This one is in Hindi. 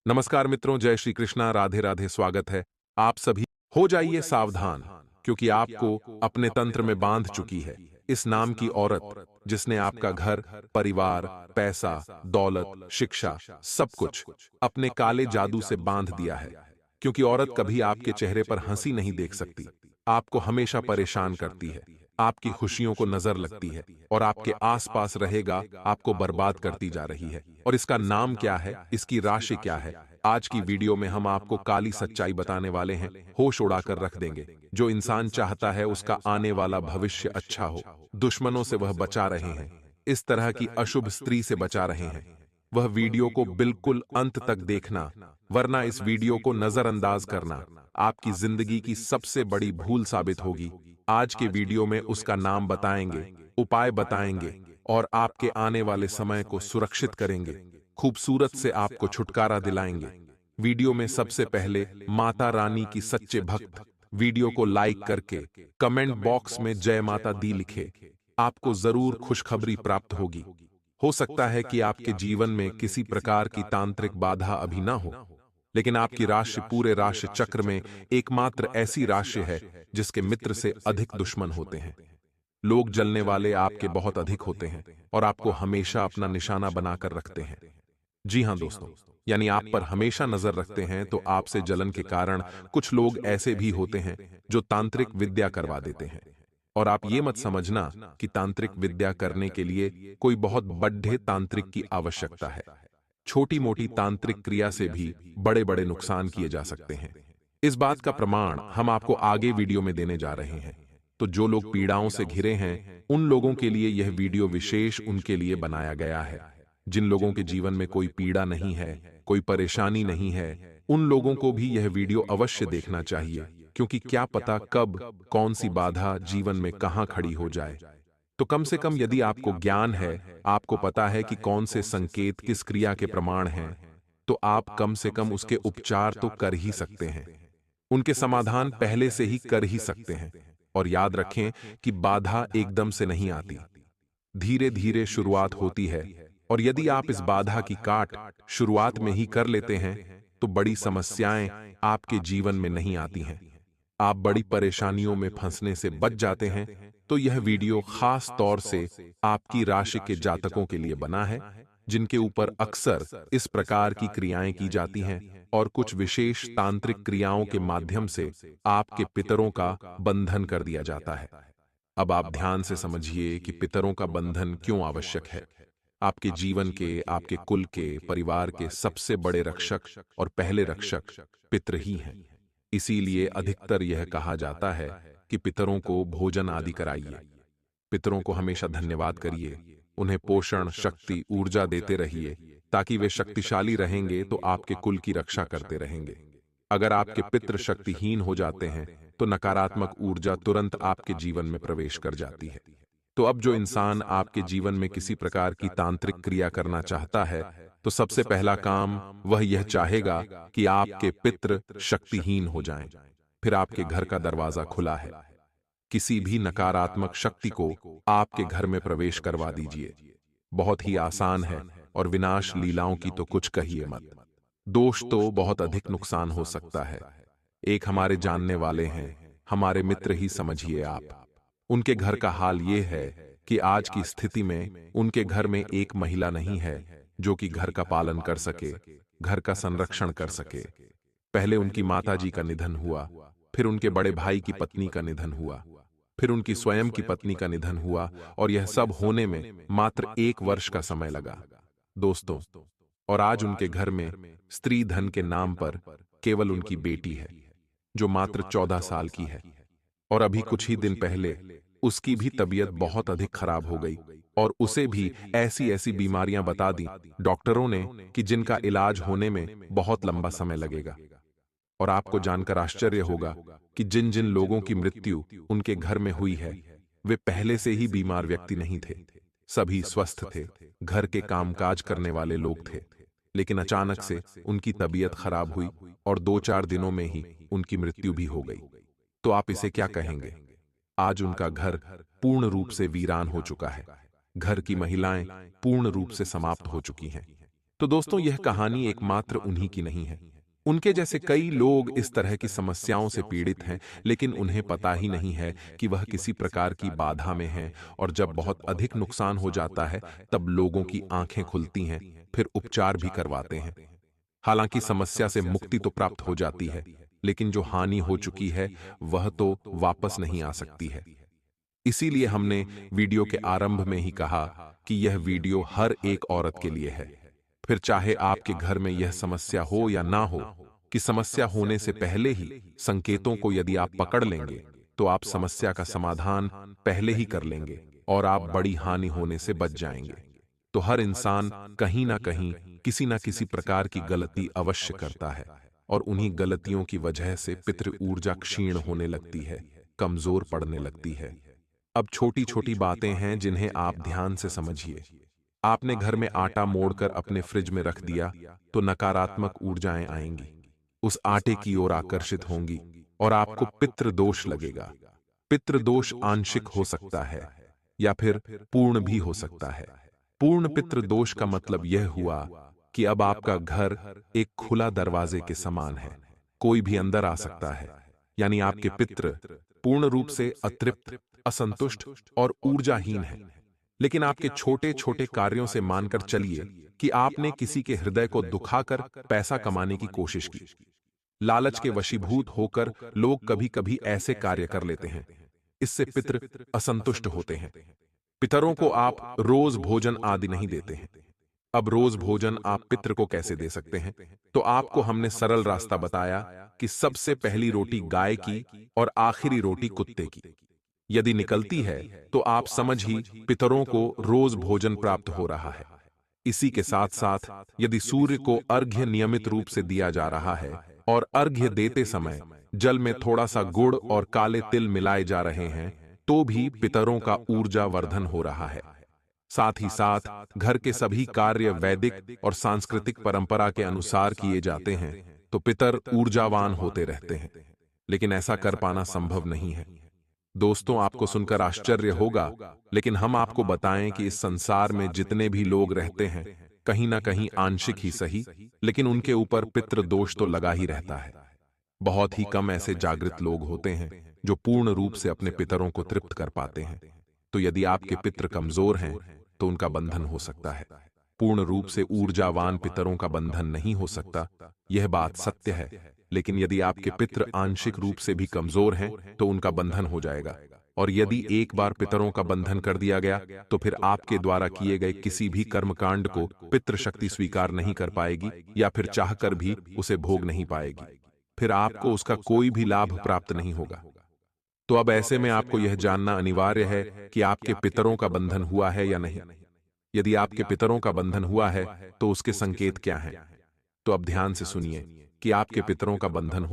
नमस्कार मित्रों, जय श्री कृष्णा, राधे राधे। स्वागत है आप सभी। हो जाइए सावधान, क्योंकि आपको अपने तंत्र में बांध चुकी है इस नाम की औरत, जिसने आपका घर, परिवार, पैसा, दौलत, शिक्षा, सब कुछ अपने काले जादू से बांध दिया है। क्योंकि औरत कभी आपके चेहरे पर हंसी नहीं देख सकती, आपको हमेशा परेशान करती है, आपकी खुशियों को नजर लगती है और आपके आसपास रहेगा आपको बर्बाद करती जा रही है। और इसका नाम क्या है, इसकी राशि क्या है? आज की वीडियो में हम आपको काली सच्चाई बताने वाले हैं। होश उड़ाकर रख देंगे। जो इंसान चाहता है उसका आने वाला भविष्य अच्छा हो, दुश्मनों से वह बचा रहे हैं, इस तरह की अशुभ स्त्री से बचा रहे हैं। वह वीडियो को बिल्कुल अंत तक देखना, वरना इस वीडियो को नजरअंदाज करना आपकी जिंदगी की सबसे बड़ी भूल साबित होगी। आज के वीडियो में उसका नाम बताएंगे, उपाय बताएंगे और आपके आने वाले समय को सुरक्षित करेंगे, खूबसूरत से आपको छुटकारा दिलाएंगे। वीडियो में सबसे पहले माता रानी की सच्चे भक्त वीडियो को लाइक करके कमेंट बॉक्स में जय माता दी लिखे। आपको जरूर खुशखबरी प्राप्त होगी। हो सकता है कि आपके जीवन में किसी प्रकार की तांत्रिक बाधा अभी ना हो, लेकिन आपकी राशि पूरे राशि चक्र में एकमात्र ऐसी राशि है जिसके मित्र से अधिक दुश्मन होते हैं। लोग जलने वाले आपके बहुत अधिक होते हैं और आपको हमेशा अपना निशाना बनाकर रखते हैं। जी हां दोस्तों, यानी आप पर हमेशा नजर रखते हैं। तो आपसे जलन के कारण कुछ लोग ऐसे भी होते हैं जो तांत्रिक विद्या करवा देते हैं। और आप ये मत समझना कि तांत्रिक विद्या करने के लिए कोई बहुत बड्ढे तांत्रिक की आवश्यकता है। छोटी मोटी तांत्रिक क्रिया से भी बड़े बड़े नुकसान किए जा सकते हैं। इस बात का प्रमाण हम आपको आगे वीडियो में देने जा रहे हैं। तो जो लोग पीड़ाओं से घिरे हैं, उन लोगों के लिए यह वीडियो विशेष उनके लिए बनाया गया है। जिन लोगों के जीवन में कोई पीड़ा नहीं है, कोई परेशानी नहीं है, उन लोगों को भी यह वीडियो अवश्य देखना चाहिए। क्योंकि क्या पता कब कौन सी बाधा जीवन में कहां खड़ी हो जाए। तो कम से कम यदि आपको ज्ञान है, आपको पता है कि कौन से संकेत किस क्रिया के प्रमाण हैं, तो आप कम से कम उसके उपचार तो कर ही सकते हैं। उनके समाधान पहले से ही कर ही सकते हैं। और याद रखें कि बाधा एकदम से नहीं आती, धीरे धीरे शुरुआत होती है। और यदि आप इस बाधा की काट शुरुआत में ही कर लेते हैं, तो बड़ी समस्याएं आपके जीवन में नहीं आती हैं। आप बड़ी परेशानियों में फंसने से बच जाते हैं। तो यह वीडियो खास तौर से आपकी राशि के जातकों के लिए बना है, जिनके ऊपर अक्सर इस प्रकार की क्रियाएं की जाती हैं और कुछ विशेष तांत्रिक क्रियाओं के माध्यम से आपके पितरों का बंधन कर दिया जाता है। अब आप ध्यान से समझिए कि पितरों का बंधन क्यों आवश्यक है। आपके जीवन के, आपके कुल के, परिवार के सबसे बड़े रक्षक और पहले रक्षक पितर ही हैं। इसीलिए अधिकतर यह कहा जाता है कि पितरों को भोजन आदि कराइए, पितरों को हमेशा धन्यवाद करिए, उन्हें पोषण, शक्ति, ऊर्जा देते रहिए, ताकि वे शक्तिशाली रहेंगे तो आपके कुल की रक्षा करते रहेंगे। अगर आपके पितृ शक्तिहीन हो जाते हैं तो नकारात्मक ऊर्जा तुरंत आपके जीवन में प्रवेश कर जाती है। तो अब जो इंसान आपके जीवन में किसी प्रकार की तांत्रिक क्रिया करना चाहता है, तो सबसे पहला काम वह यह चाहेगा कि आपके पितृ शक्तिहीन हो जाएं। फिर आपके घर का दरवाजा खुला है, किसी भी नकारात्मक शक्ति को आपके घर में प्रवेश करवा दीजिए। बहुत ही आसान है और विनाश लीलाओं की तो कुछ कहिए मत। दोष तो बहुत अधिक नुकसान हो सकता है। एक हमारे जानने वाले हैं, हमारे मित्र ही समझिए आप। उनके घर का हाल ये है कि आज की स्थिति में उनके घर में एक महिला नहीं है जो कि घर का पालन कर सके, घर का संरक्षण कर सके। पहले उनकी माताजी का निधन हुआ, फिर उनके बड़े भाई की पत्नी का निधन हुआ, फिर उनकी स्वयं की पत्नी का निधन हुआ, और यह सब होने में मात्र 1 वर्ष का समय लगा दोस्तों। और आज उनके घर में स्त्री धन के नाम पर केवल उनकी बेटी है, जो मात्र 14 साल की है। और अभी कुछ ही दिन पहले उसकी भी तबीयत बहुत अधिक खराब हो गई और उसे भी ऐसी ऐसी बीमारियां बता दी डॉक्टरों ने कि जिनका इलाज होने में बहुत लंबा समय लगेगा। और आपको जानकर आश्चर्य होगा कि जिन जिन लोगों की मृत्यु उनके घर में हुई है, वे पहले से ही बीमार व्यक्ति नहीं थे, सभी स्वस्थ थे, घर के कामकाज करने वाले लोग थे। लेकिन अचानक से उनकी तबीयत खराब हुई और 2-4 दिनों में ही उनकी मृत्यु भी हो गई। तो आप इसे क्या कहेंगे? आज उनका घर पूर्ण रूप से वीरान हो चुका है, घर की महिलाएं पूर्ण रूप से समाप्त हो चुकी हैं। तो दोस्तों, यह कहानी एकमात्र उन्हीं की नहीं है। उनके जैसे कई लोग इस तरह की समस्याओं से पीड़ित हैं, लेकिन उन्हें पता ही नहीं है कि वह किसी प्रकार की बाधा में हैं, और जब बहुत अधिक नुकसान हो जाता है, तब लोगों की आंखें खुलती हैं, फिर उपचार भी करवाते हैं। हालांकि समस्या से मुक्ति तो प्राप्त हो जाती है, लेकिन जो हानि हो चुकी है, वह तो वापस नहीं आ सकती है। इसीलिए हमने वीडियो के आरंभ में ही कहा कि यह वीडियो हर एक औरत के लिए है। फिर चाहे आपके घर में यह समस्या हो या ना हो, कि समस्या होने से पहले ही संकेतों को यदि आप पकड़ लेंगे, तो आप समस्या का समाधान पहले ही कर लेंगे और आप बड़ी हानि होने से बच जाएंगे। तो हर इंसान कहीं ना कहीं किसी ना किसी प्रकार की गलती अवश्य करता है, और उन्हीं गलतियों की वजह से पितृ ऊर्जा क्षीण होने लगती है, कमजोर पड़ने लगती है। अब छोटी छोटी बातें हैं जिन्हें आप ध्यान से समझिए। आपने घर में आटा मोड़कर अपने फ्रिज में रख दिया, तो नकारात्मक ऊर्जाएं आएंगी, उस आटे की ओर आकर्षित होंगी, और आपको पितृ दोष लगेगा। पितृ दोष आंशिक हो सकता है या फिर पूर्ण भी हो सकता है। पूर्ण पितृ दोष का मतलब यह हुआ कि अब आपका घर एक खुला दरवाजे के समान है, कोई भी अंदर आ सकता है। यानी आपके पितृ पूर्ण रूप से अतृप्त, असंतुष्ट और ऊर्जाहीन है। लेकिन आपके छोटे छोटे कार्यों से मानकर चलिए कि आपने किसी के हृदय को दुखाकर पैसा कमाने की कोशिश की। लालच के वशीभूत होकर लोग कभी कभी ऐसे कार्य कर लेते हैं। इससे पितृ असंतुष्ट होते हैं। पितरों को आप रोज भोजन आदि नहीं देते हैं। अब रोज भोजन आप पितृ को कैसे दे सकते हैं? तो आपको हमने सरल रास्ता बताया कि सबसे पहली रोटी गाय की और आखिरी रोटी कुत्ते की यदि निकलती है, तो आप समझ ही पितरों को रोज भोजन प्राप्त हो रहा है। इसी के साथ साथ यदि सूर्य को अर्घ्य नियमित रूप से दिया जा रहा है और अर्घ्य देते समय जल में थोड़ा सा गुड़ और काले तिल मिलाए जा रहे हैं, तो भी पितरों का ऊर्जा वर्धन हो रहा है। साथ ही साथ घर के सभी कार्य वैदिक और सांस्कृतिक परंपरा के अनुसार किए जाते हैं, तो पितर ऊर्जावान होते रहते हैं। लेकिन ऐसा कर पाना संभव नहीं है। दोस्तों, आपको सुनकर आश्चर्य होगा, लेकिन हम आपको बताएं कि इस संसार में जितने भी लोग रहते हैं, कहीं ना कहीं आंशिक ही सही, लेकिन उनके ऊपर पितृ दोष तो लगा ही रहता है। बहुत ही कम ऐसे जागृत लोग होते हैं जो पूर्ण रूप से अपने पितरों को तृप्त कर पाते हैं। तो यदि आपके पितृ कमजोर हैं, तो उनका बंधन हो सकता है। पूर्ण रूप से ऊर्जावान पितरों का बंधन नहीं हो सकता, यह बात सत्य है। लेकिन यदि आपके पितृ आंशिक रूप से भी कमजोर हैं, तो उनका बंधन हो जाएगा। और यदि एक बार पितरों का बंधन कर दिया गया, तो फिर आपके द्वारा किए गए किसी भी कर्मकांड को पितृ शक्ति स्वीकार नहीं कर पाएगी, या फिर चाहकर भी उसे भोग नहीं पाएगी। फिर आपको उसका कोई भी लाभ प्राप्त नहीं होगा। तो अब ऐसे में आपको यह जानना अनिवार्य है कि आपके पितरों का बंधन हुआ है या नहीं। यदि आपके पितरों का बंधन हुआ है, तो उसके संकेत क्या हैं? तो अब ध्यान से सुनिए कि आपके पितरों का बंधन